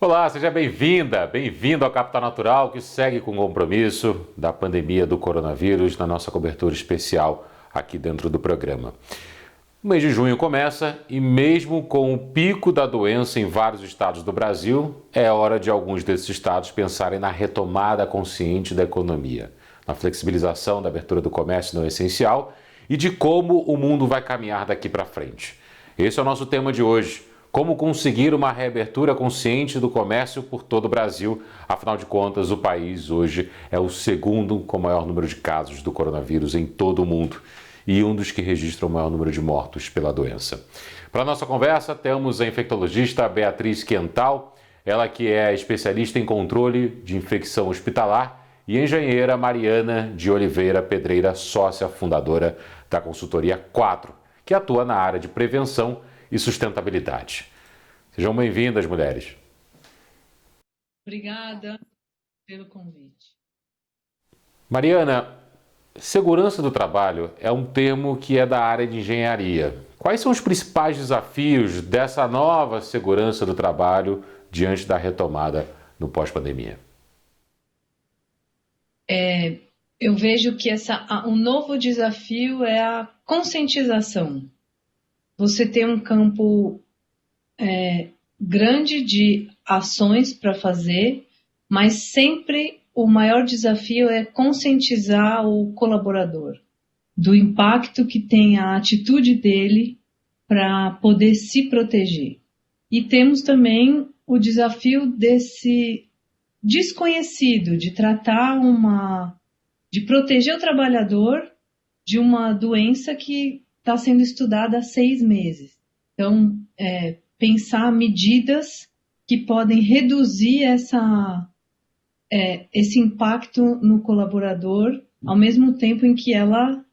Olá, seja bem-vinda, bem-vindo ao Capital Natural, que segue com o compromisso da pandemia do coronavírus na nossa cobertura especial aqui dentro do programa. O mês de junho começa e mesmo com o pico da doença em vários estados do Brasil, é hora de alguns desses estados pensarem na retomada consciente da economia, na flexibilização da abertura do comércio não essencial e de como o mundo vai caminhar daqui para frente. Esse é o nosso tema de hoje. Como conseguir uma reabertura consciente do comércio por todo o Brasil? Afinal de contas, o país hoje é o segundo com maior número de casos do coronavírus em todo o mundo e um dos que registra o maior número de mortos pela doença. Para a nossa conversa, temos a infectologista Beatriz Quental, ela que é especialista em controle de infecção hospitalar, e a engenheira Mariana de Oliveira Pedreira, sócia fundadora da consultoria 4, que atua na área de prevenção e sustentabilidade. Sejam bem-vindas, mulheres. Obrigada pelo convite. Mariana, segurança do trabalho é um termo que é da área de engenharia. Quais são os principais desafios dessa nova segurança do trabalho diante da retomada no pós-pandemia? Eu vejo que um novo desafio é a conscientização. Você tem um campo grande de ações para fazer, mas sempre o maior desafio é conscientizar o colaborador do impacto que tem a atitude dele para poder se proteger. E temos também o desafio desse desconhecido, de proteger o trabalhador de uma doença que está sendo estudada há 6 meses. Então, pensar medidas que podem reduzir esse impacto no colaborador, ao mesmo tempo em que ela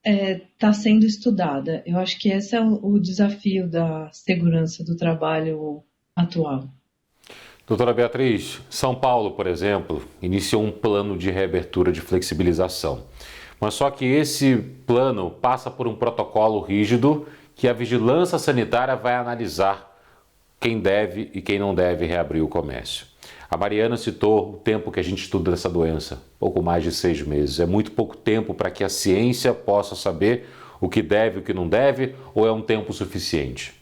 está sendo estudada. Eu acho que esse é o desafio da segurança do trabalho atual. Doutora Beatriz, São Paulo, por exemplo, iniciou um plano de reabertura de flexibilização. Mas só que esse plano passa por um protocolo rígido que a vigilância sanitária vai analisar quem deve e quem não deve reabrir o comércio. A Mariana citou o tempo que a gente estuda essa doença, pouco mais de 6 meses. É muito pouco tempo para que a ciência possa saber o que deve e o que não deve, ou é um tempo suficiente?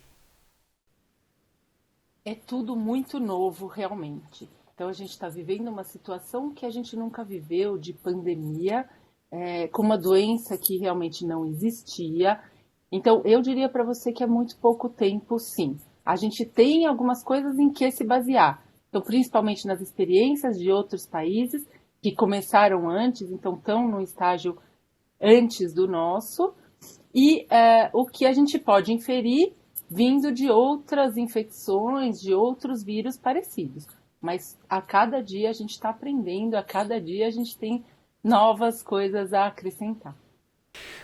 É tudo muito novo, realmente. Então, a gente está vivendo uma situação que a gente nunca viveu, de pandemia, com uma doença que realmente não existia. Então, eu diria para você que é muito pouco tempo, sim. A gente tem algumas coisas em que se basear. Então, principalmente nas experiências de outros países que começaram antes, então estão no estágio antes do nosso, e o que a gente pode inferir vindo de outras infecções, de outros vírus parecidos. Mas a cada dia a gente está aprendendo, a cada dia a gente tem novas coisas a acrescentar.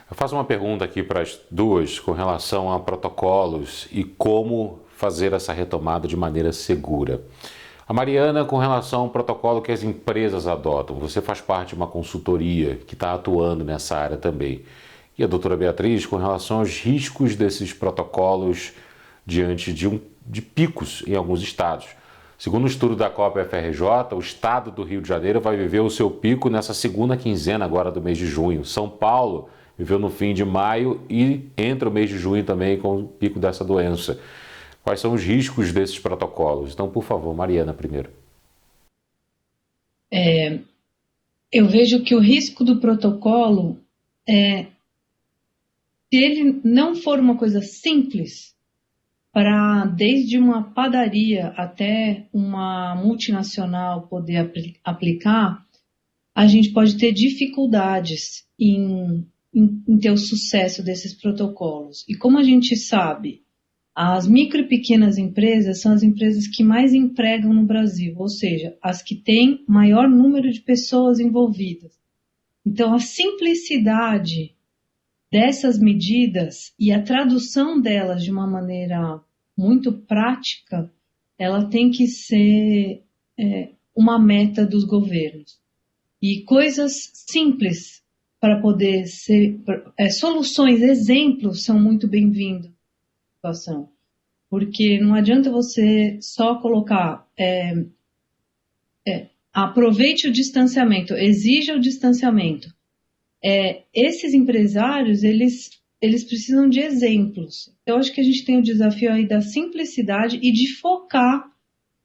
Eu faço uma pergunta aqui para as duas com relação a protocolos e como fazer essa retomada de maneira segura. A Mariana, com relação ao protocolo que as empresas adotam, você faz parte de uma consultoria que está atuando nessa área também. E a doutora Beatriz, com relação aos riscos desses protocolos diante de picos em alguns estados. Segundo o estudo da COPA-FRJ, o estado do Rio de Janeiro vai viver o seu pico nessa segunda quinzena agora do mês de junho. São Paulo viveu no fim de maio e entra o mês de junho também com o pico dessa doença. Quais são os riscos desses protocolos? Então, por favor, Mariana primeiro. Eu vejo que o risco do protocolo se ele não for uma coisa simples, para desde uma padaria até uma multinacional poder aplicar, a gente pode ter dificuldades em ter o sucesso desses protocolos. E como a gente sabe, as micro e pequenas empresas são as empresas que mais empregam no Brasil, ou seja, as que têm maior número de pessoas envolvidas. Então, a simplicidade dessas medidas e a tradução delas de uma maneira muito prática, ela tem que ser uma meta dos governos. E coisas simples para poder ser, soluções, exemplos são muito bem-vindos na situação. porque não adianta você só colocar aproveite o distanciamento, exija o distanciamento. Esses empresários, eles precisam de exemplos. Eu acho que a gente tem o desafio aí da simplicidade e de focar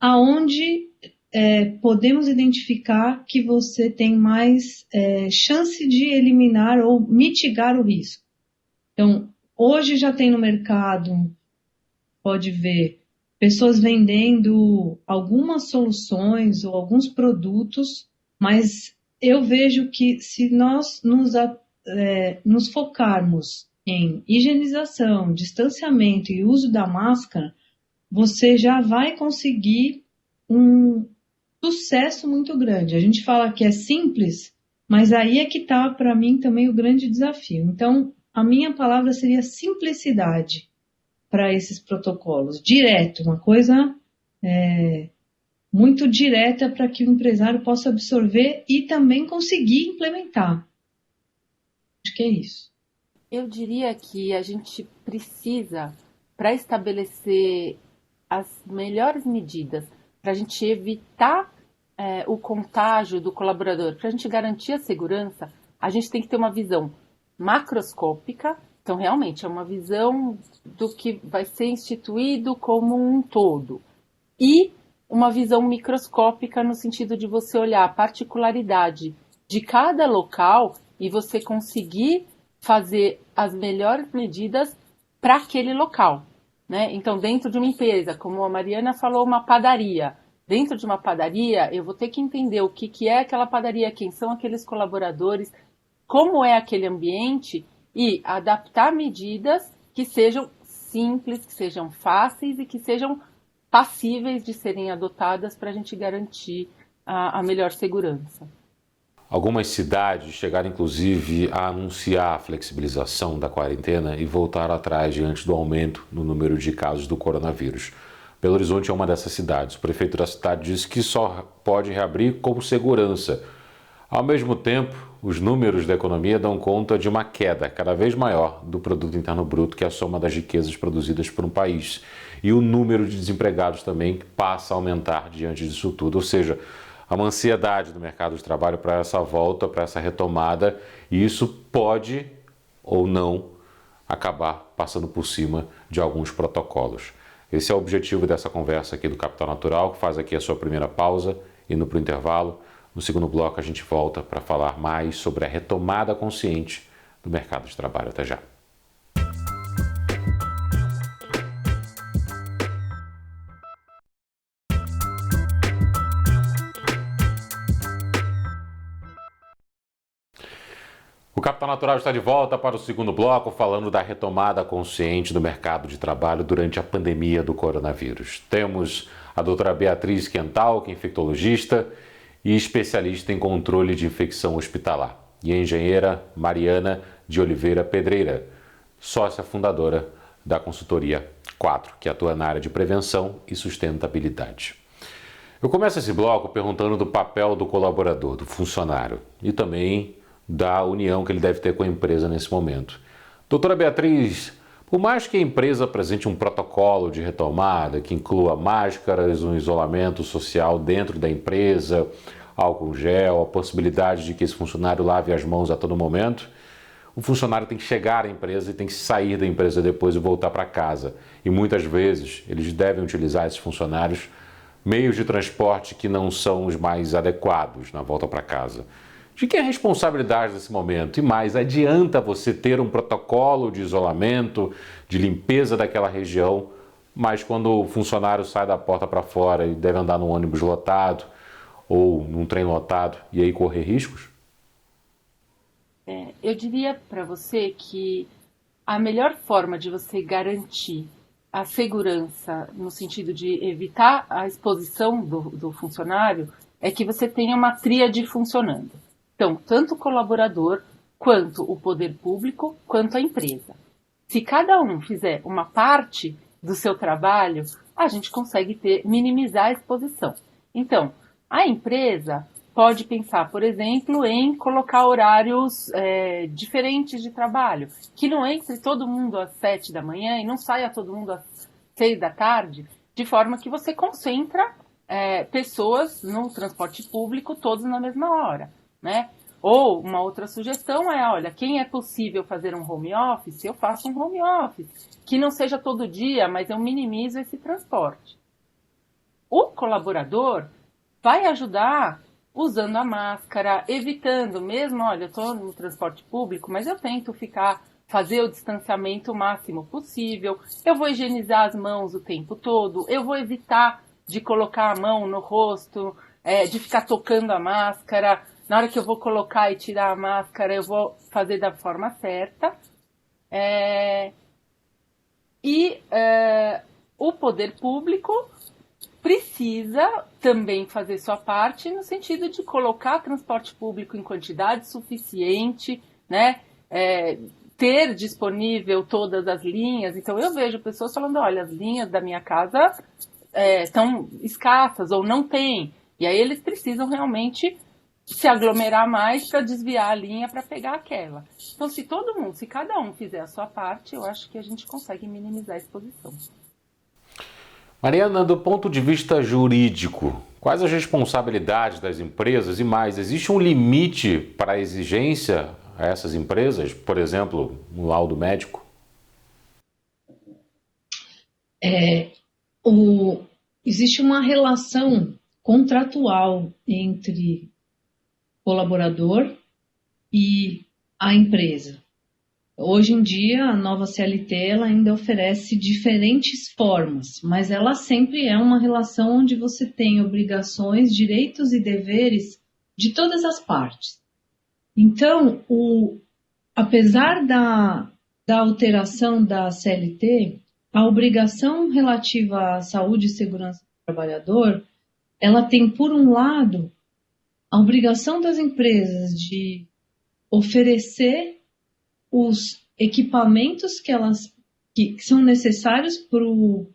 aonde podemos identificar que você tem mais chance de eliminar ou mitigar o risco. Então, hoje já tem no mercado, pode ver, pessoas vendendo algumas soluções ou alguns produtos, mas eu vejo que se nós nos focarmos em higienização, distanciamento e uso da máscara, você já vai conseguir um sucesso muito grande. A gente fala que é simples, mas aí é que está, para mim, também o grande desafio. Então, a minha palavra seria simplicidade para esses protocolos. Direto, uma coisa muito direta para que o empresário possa absorver e também conseguir implementar. Acho que é isso. Eu diria que a gente precisa, para estabelecer as melhores medidas, para a gente evitar o contágio do colaborador, para a gente garantir a segurança, a gente tem que ter uma visão macroscópica. Então, realmente, é uma visão do que vai ser instituído como um todo. E uma visão microscópica no sentido de você olhar a particularidade de cada local e você conseguir fazer as melhores medidas para aquele local, né? Então, dentro de uma empresa, como a Mariana falou, uma padaria. Dentro de uma padaria, eu vou ter que entender o que é aquela padaria, quem são aqueles colaboradores, como é aquele ambiente e adaptar medidas que sejam simples, que sejam fáceis e que sejam passíveis de serem adotadas para a gente garantir a melhor segurança. Algumas cidades chegaram inclusive a anunciar a flexibilização da quarentena e voltaram atrás diante do aumento no número de casos do coronavírus. Belo Horizonte é uma dessas cidades. O prefeito da cidade disse que só pode reabrir com segurança. Ao mesmo tempo, os números da economia dão conta de uma queda cada vez maior do produto interno bruto, que é a soma das riquezas produzidas por um país. E o número de desempregados também passa a aumentar diante disso tudo. Ou seja, há uma ansiedade do mercado de trabalho para essa volta, para essa retomada, e isso pode ou não acabar passando por cima de alguns protocolos. Esse é o objetivo dessa conversa aqui do Capital Natural, que faz aqui a sua primeira pausa, indo para o intervalo. No segundo bloco a gente volta para falar mais sobre a retomada consciente do mercado de trabalho. Até já. O Capital Natural está de volta para o segundo bloco, falando da retomada consciente do mercado de trabalho durante a pandemia do coronavírus. Temos a doutora Beatriz Quental, que é infectologista e especialista em controle de infecção hospitalar, e a engenheira Mariana de Oliveira Pedreira, sócia fundadora da consultoria 4, que atua na área de prevenção e sustentabilidade. Eu começo esse bloco perguntando do papel do colaborador, do funcionário, e também da união que ele deve ter com a empresa nesse momento. Doutora Beatriz, por mais que a empresa apresente um protocolo de retomada que inclua máscaras, um isolamento social dentro da empresa, álcool gel, a possibilidade de que esse funcionário lave as mãos a todo momento, o funcionário tem que chegar à empresa e tem que sair da empresa depois e voltar para casa. E muitas vezes eles devem utilizar esses funcionários meios de transporte que não são os mais adequados na volta para casa. De quem é a responsabilidade nesse momento? E mais, adianta você ter um protocolo de isolamento, de limpeza daquela região, mas quando o funcionário sai da porta para fora e deve andar num ônibus lotado ou num trem lotado e aí correr riscos? Eu diria para você que a melhor forma de você garantir a segurança no sentido de evitar a exposição do funcionário é que você tenha uma tríade funcionando. Então, tanto o colaborador, quanto o poder público, quanto a empresa. Se cada um fizer uma parte do seu trabalho, a gente consegue minimizar a exposição. Então, a empresa pode pensar, por exemplo, em colocar horários diferentes de trabalho, que não entre todo mundo às 7 da manhã e não saia todo mundo às 6 da tarde, de forma que você concentra pessoas no transporte público todos na mesma hora, né? Ou uma outra sugestão é, olha, quem é possível fazer um home office, eu faço um home office, que não seja todo dia, mas eu minimizo esse transporte. O colaborador vai ajudar usando a máscara, evitando mesmo, olha, eu estou no transporte público, mas eu tento fazer o distanciamento o máximo possível, eu vou higienizar as mãos o tempo todo, eu vou evitar de colocar a mão no rosto, de ficar tocando a máscara. Na hora que eu vou colocar e tirar a máscara, eu vou fazer da forma certa. O poder público precisa também fazer sua parte no sentido de colocar transporte público em quantidade suficiente, né? Ter disponível todas as linhas. Então, eu vejo pessoas falando, olha, as linhas da minha casa estão escassas ou não tem. E aí eles precisam realmente se aglomerar mais para desviar a linha para pegar aquela. Então, se cada um fizer a sua parte, eu acho que a gente consegue minimizar a exposição. Mariana, do ponto de vista jurídico, quais as responsabilidades das empresas e mais, existe um limite para a exigência a essas empresas? Por exemplo, um laudo médico? Existe uma relação contratual entre colaborador e a empresa. Hoje em dia, a nova CLT ela ainda oferece diferentes formas, mas ela sempre é uma relação onde você tem obrigações, direitos e deveres de todas as partes. Então, apesar da alteração da CLT, a obrigação relativa à saúde e segurança do trabalhador, ela tem, por um lado, a obrigação das empresas de oferecer os equipamentos que são necessários para o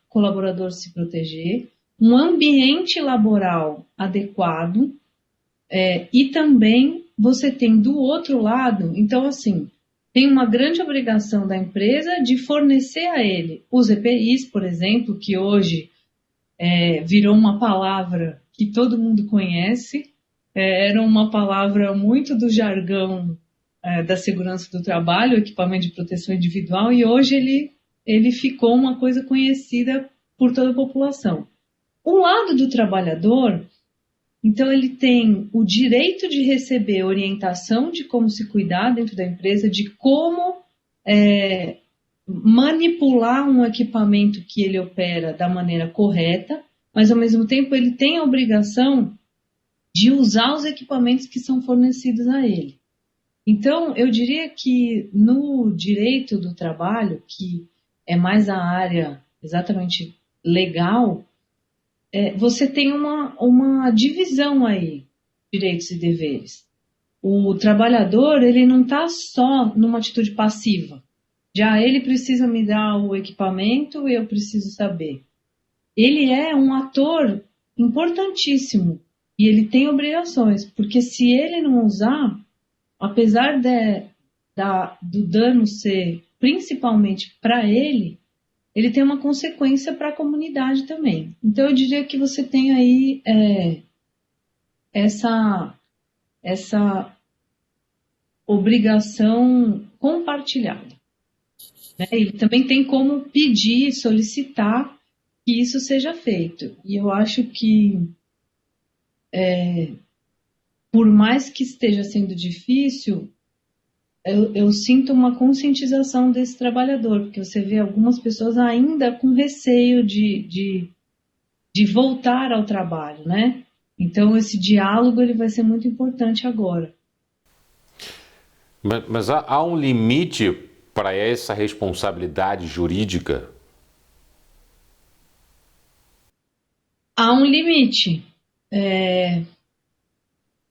colaborador se proteger, um ambiente laboral adequado, e também você tem do outro lado, então assim, tem uma grande obrigação da empresa de fornecer a ele os EPIs, por exemplo, que hoje virou uma palavra que todo mundo conhece, era uma palavra muito do jargão da segurança do trabalho, equipamento de proteção individual, e hoje ele ficou uma coisa conhecida por toda a população. O lado do trabalhador, então ele tem o direito de receber orientação de como se cuidar dentro da empresa, de como manipular um equipamento que ele opera da maneira correta, mas ao mesmo tempo ele tem a obrigação de usar os equipamentos que são fornecidos a ele. Então, eu diria que no direito do trabalho, que é mais a área exatamente legal, você tem uma divisão aí, direitos e deveres. O trabalhador, ele não está só numa atitude passiva. Já ele precisa me dar o equipamento e eu preciso saber. Ele é um ator importantíssimo e ele tem obrigações, porque se ele não usar, apesar do dano ser principalmente para ele tem uma consequência para a comunidade também. Então, eu diria que você tem aí essa obrigação compartilhada. Né? E também tem como pedir, solicitar que isso seja feito. E eu acho que por mais que esteja sendo difícil, eu sinto uma conscientização desse trabalhador, porque você vê algumas pessoas ainda com receio de voltar ao trabalho, né? Então, esse diálogo ele vai ser muito importante agora. Mas há um limite para essa responsabilidade jurídica? Há um limite.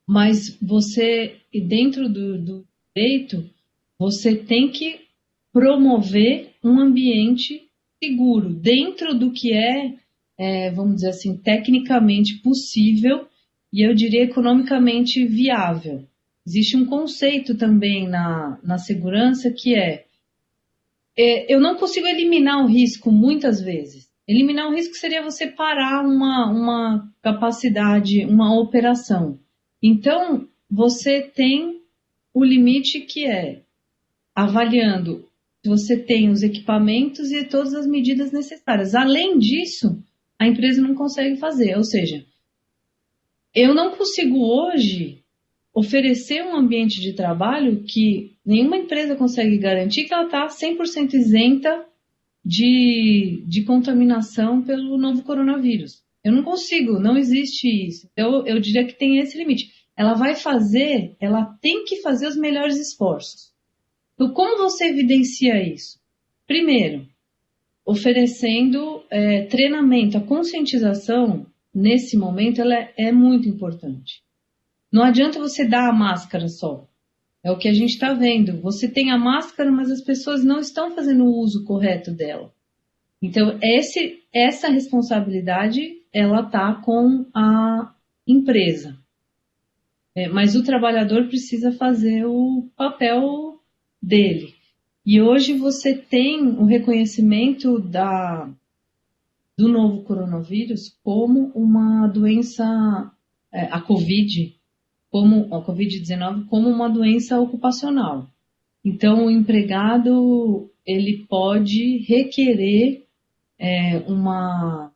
Mas você, dentro do direito, você tem que promover um ambiente seguro, dentro do que vamos dizer assim, tecnicamente possível e eu diria economicamente viável. Existe um conceito também na segurança que eu não consigo eliminar o risco muitas vezes. Eliminar o risco seria você parar uma capacidade, uma operação. Então, você tem o limite que é avaliando se você tem os equipamentos e todas as medidas necessárias. Além disso, a empresa não consegue fazer. Ou seja, eu não consigo hoje oferecer um ambiente de trabalho que nenhuma empresa consegue garantir que ela está 100% isenta de contaminação pelo novo coronavírus. Eu não consigo, não existe isso. Eu diria que tem esse limite. Ela tem que fazer os melhores esforços. Então, como você evidencia isso? Primeiro, oferecendo treinamento. A conscientização, nesse momento, ela é muito importante. Não adianta você dar a máscara só. É o que a gente está vendo. Você tem a máscara, mas as pessoas não estão fazendo o uso correto dela. Então, essa responsabilidade, ela está com a empresa. Mas o trabalhador precisa fazer o papel dele. E hoje você tem o reconhecimento do novo coronavírus como uma doença, a Covid-19, como uma doença ocupacional. Então, o empregado ele pode requerer uma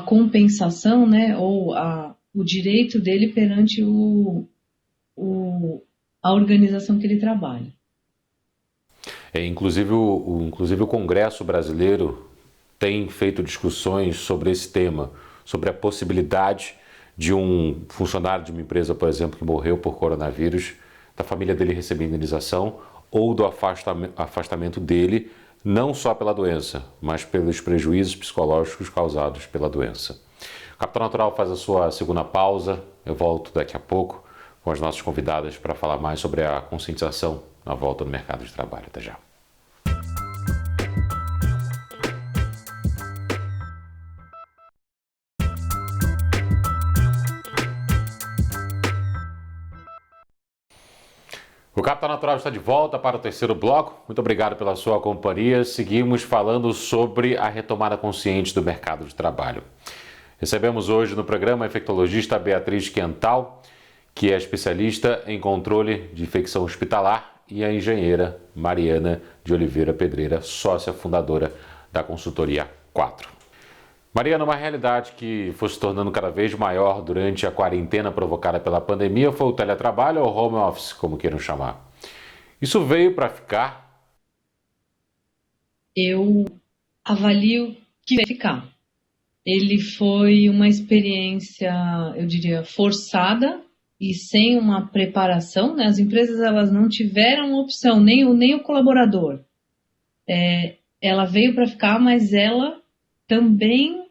compensação, né, ou o direito dele perante a organização que ele trabalha. Inclusive o Congresso brasileiro tem feito discussões sobre esse tema, sobre a possibilidade de um funcionário de uma empresa, por exemplo, que morreu por coronavírus, da família dele receber indenização ou do afastamento dele, não só pela doença, mas pelos prejuízos psicológicos causados pela doença. O Capital Natural faz a sua segunda pausa. Eu volto daqui a pouco com as nossas convidadas para falar mais sobre a conscientização na volta no mercado de trabalho. Até já. O Capital Natural está de volta para o terceiro bloco. Muito obrigado pela sua companhia. Seguimos falando sobre a retomada consciente do mercado de trabalho. Recebemos hoje no programa a infectologista Beatriz Quental, que é especialista em controle de infecção hospitalar, e a engenheira Mariana de Oliveira Pedreira, sócia fundadora da consultoria 4. Mariana, uma realidade que foi se tornando cada vez maior durante a quarentena provocada pela pandemia foi o teletrabalho ou home office, como queiram chamar. Isso veio para ficar? Eu avalio que vai ficar. Ele foi uma experiência, eu diria, forçada e sem uma preparação, né? As empresas elas não tiveram opção, nem o colaborador. Ela veio para ficar, mas ela também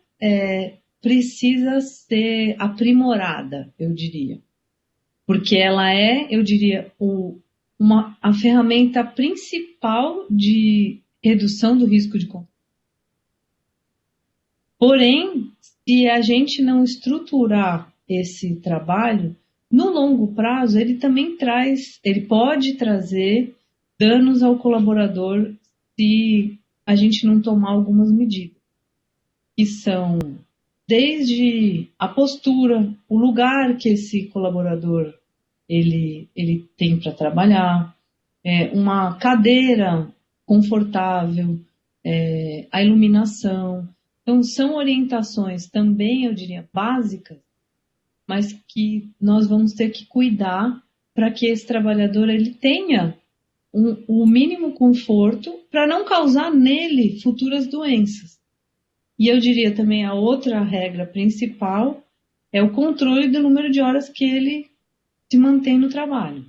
precisa ser aprimorada, eu diria. Porque ela eu diria, a ferramenta principal de redução do risco de contágio. Porém, se a gente não estruturar esse trabalho, no longo prazo ele pode trazer danos ao colaborador se a gente não tomar algumas medidas, que são desde a postura, o lugar que esse colaborador ele tem para trabalhar, uma cadeira confortável, a iluminação. Então, são orientações também, eu diria, básicas, mas que nós vamos ter que cuidar para que esse trabalhador ele tenha o mínimo conforto para não causar nele futuras doenças. E eu diria também a outra regra principal é o controle do número de horas que ele se mantém no trabalho.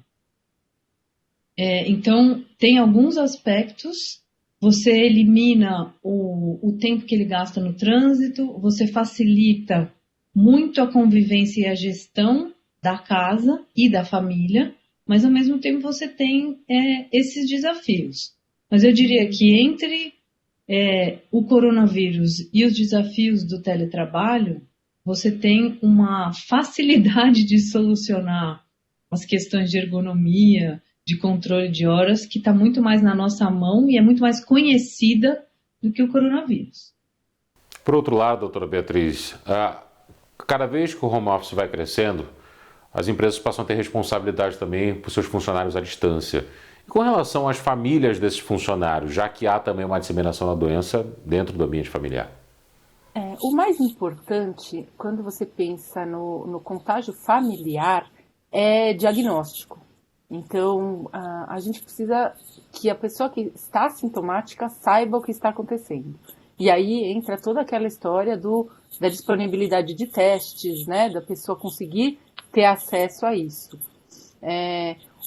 Então, tem alguns aspectos. Você elimina o tempo que ele gasta no trânsito, você facilita muito a convivência e a gestão da casa e da família, mas ao mesmo tempo você tem esses desafios. Mas eu diria que entre o coronavírus e os desafios do teletrabalho, você tem uma facilidade de solucionar as questões de ergonomia, de controle de horas que está muito mais na nossa mão e é muito mais conhecida do que o coronavírus. Por outro lado, doutora Beatriz, cada vez que o home office vai crescendo, as empresas passam a ter responsabilidade também por seus funcionários à distância. E com relação às famílias desses funcionários, já que há também uma disseminação da doença dentro do ambiente familiar? O mais importante, quando você pensa no contágio familiar, é diagnóstico. Então, a gente precisa que a pessoa que está sintomática saiba o que está acontecendo. E aí entra toda aquela história da disponibilidade de testes, né, da pessoa conseguir ter acesso a isso.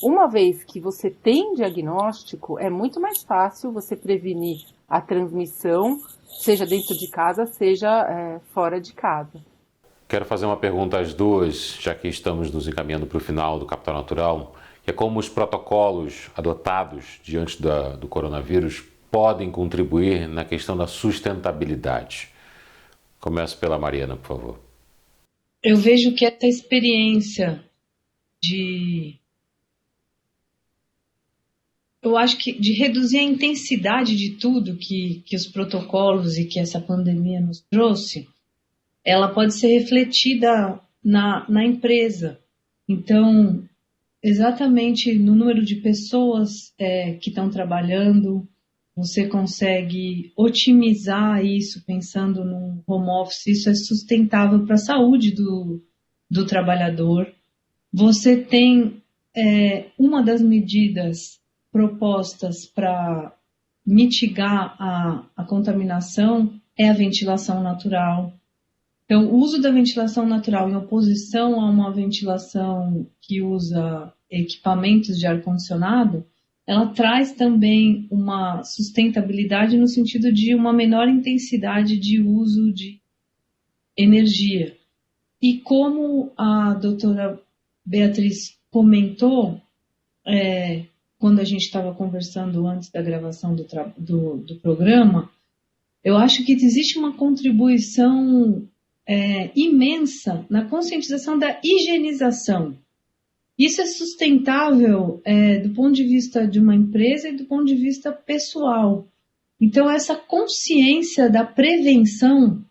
Uma vez que você tem diagnóstico, é muito mais fácil você prevenir a transmissão, seja dentro de casa, seja fora de casa. Quero fazer uma pergunta às duas, já que estamos nos encaminhando para o final do Capital Natural, que é como os protocolos adotados diante do coronavírus podem contribuir na questão da sustentabilidade. Começo pela Mariana, por favor. Eu vejo que essa experiência eu acho que de reduzir a intensidade de tudo que os protocolos e que essa pandemia nos trouxe, ela pode ser refletida na empresa. Então, exatamente no número de pessoas que estão trabalhando, você consegue otimizar isso pensando no home office, isso é sustentável para a saúde do trabalhador. Você tem uma das medidas propostas para mitigar a contaminação é a ventilação natural. Então, o uso da ventilação natural em oposição a uma ventilação que usa equipamentos de ar-condicionado, ela traz também uma sustentabilidade no sentido de uma menor intensidade de uso de energia. E como a doutora Beatriz comentou, quando a gente estava conversando antes da gravação do programa, eu acho que existe uma contribuição imensa na conscientização da higienização. Isso é sustentável do ponto de vista de uma empresa e do ponto de vista pessoal. Então, essa consciência da prevenção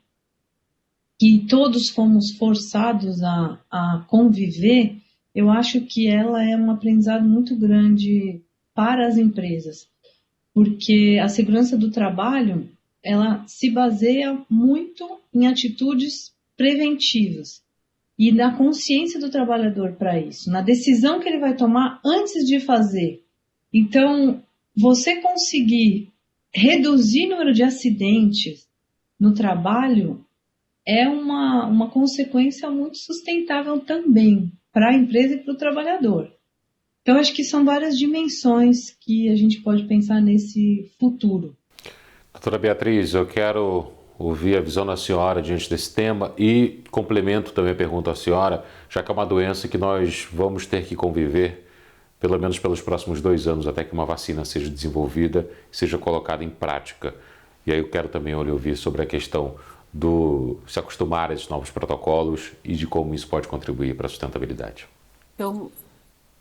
que todos fomos forçados a conviver, eu acho que ela é um aprendizado muito grande para as empresas, porque a segurança do trabalho, ela se baseia muito em atitudes preventivas e na consciência do trabalhador para isso, na decisão que ele vai tomar antes de fazer. Então, você conseguir reduzir o número de acidentes no trabalho é uma consequência muito sustentável também para a empresa e para o trabalhador. Então, acho que são várias dimensões que a gente pode pensar nesse futuro. Doutora Beatriz, eu quero ouvir a visão da senhora diante desse tema e complemento também a pergunta à senhora, já que é uma doença que nós vamos ter que conviver pelo menos pelos próximos 2 anos, até que uma vacina seja desenvolvida e seja colocada em prática. E aí eu quero também ouvir sobre a questão do se acostumar a esses novos protocolos e de como isso pode contribuir para a sustentabilidade. Então,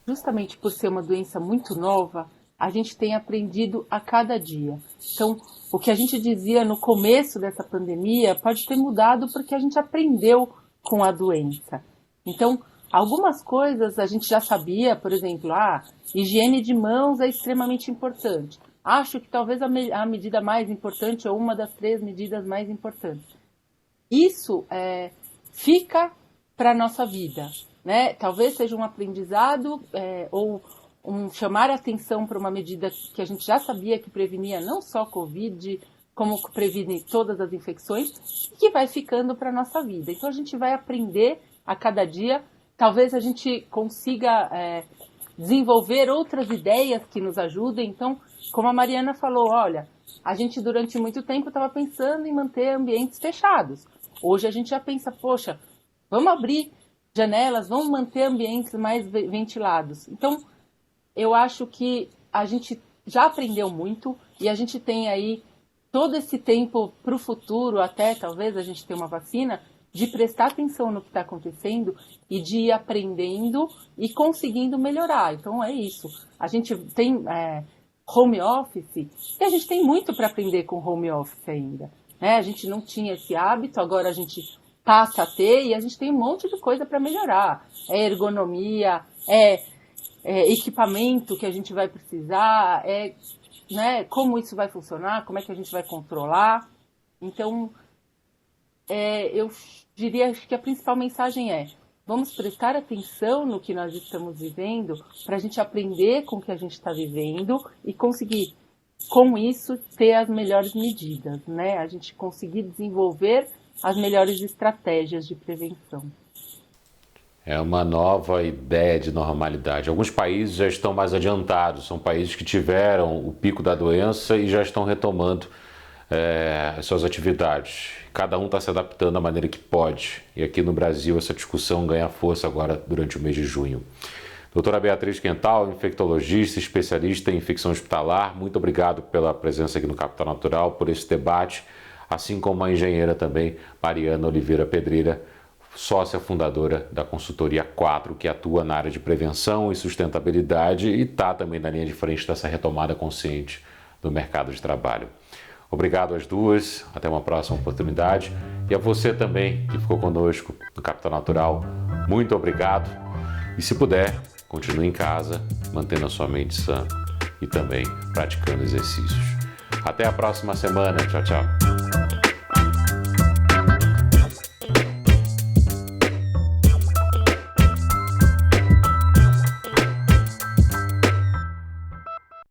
justamente por ser uma doença muito nova, a gente tem aprendido a cada dia. Então, o que a gente dizia no começo dessa pandemia pode ter mudado porque a gente aprendeu com a doença. Então, algumas coisas a gente já sabia, por exemplo, higiene de mãos é extremamente importante. Acho que talvez a medida mais importante ou uma das 3 medidas mais importantes. Isso fica para a nossa vida, né? Talvez seja um aprendizado ou chamar a atenção para uma medida que a gente já sabia que prevenia não só a Covid, como previne todas as infecções, e que vai ficando para a nossa vida. Então a gente vai aprender a cada dia, talvez a gente consiga desenvolver outras ideias que nos ajudem. Então, como a Mariana falou, olha, a gente durante muito tempo estava pensando em manter ambientes fechados. Hoje a gente já pensa, poxa, vamos abrir janelas, vamos manter ambientes mais ventilados. Então, eu acho que a gente já aprendeu muito e a gente tem aí todo esse tempo para o futuro, até talvez a gente tenha uma vacina, de prestar atenção no que está acontecendo e de ir aprendendo e conseguindo melhorar. Então é isso. A gente tem home office e a gente tem muito para aprender com home office ainda. A gente não tinha esse hábito, agora a gente passa a ter e a gente tem um monte de coisa para melhorar. É ergonomia, equipamento que a gente vai precisar, como isso vai funcionar, como é que a gente vai controlar. Então, eu diria que a principal mensagem é: vamos prestar atenção no que nós estamos vivendo para a gente aprender com o que a gente está vivendo e conseguir, com isso, ter as melhores medidas, a gente conseguir desenvolver as melhores estratégias de prevenção. É uma nova ideia de normalidade. Alguns países já estão mais adiantados, são países que tiveram o pico da doença e já estão retomando as suas atividades. Cada um está se adaptando da maneira que pode. E aqui no Brasil essa discussão ganha força agora durante o mês de junho. Doutora Beatriz Quental, infectologista, especialista em infecção hospitalar, muito obrigado pela presença aqui no Capital Natural, por esse debate, assim como a engenheira também, Mariana Oliveira Pedreira, sócia fundadora da consultoria 4, que atua na área de prevenção e sustentabilidade e está também na linha de frente dessa retomada consciente do mercado de trabalho. Obrigado às duas, até uma próxima oportunidade. E a você também que ficou conosco no Capital Natural, muito obrigado. E se puder, continue em casa, mantendo a sua mente sã e também praticando exercícios. Até a próxima semana. Tchau, tchau.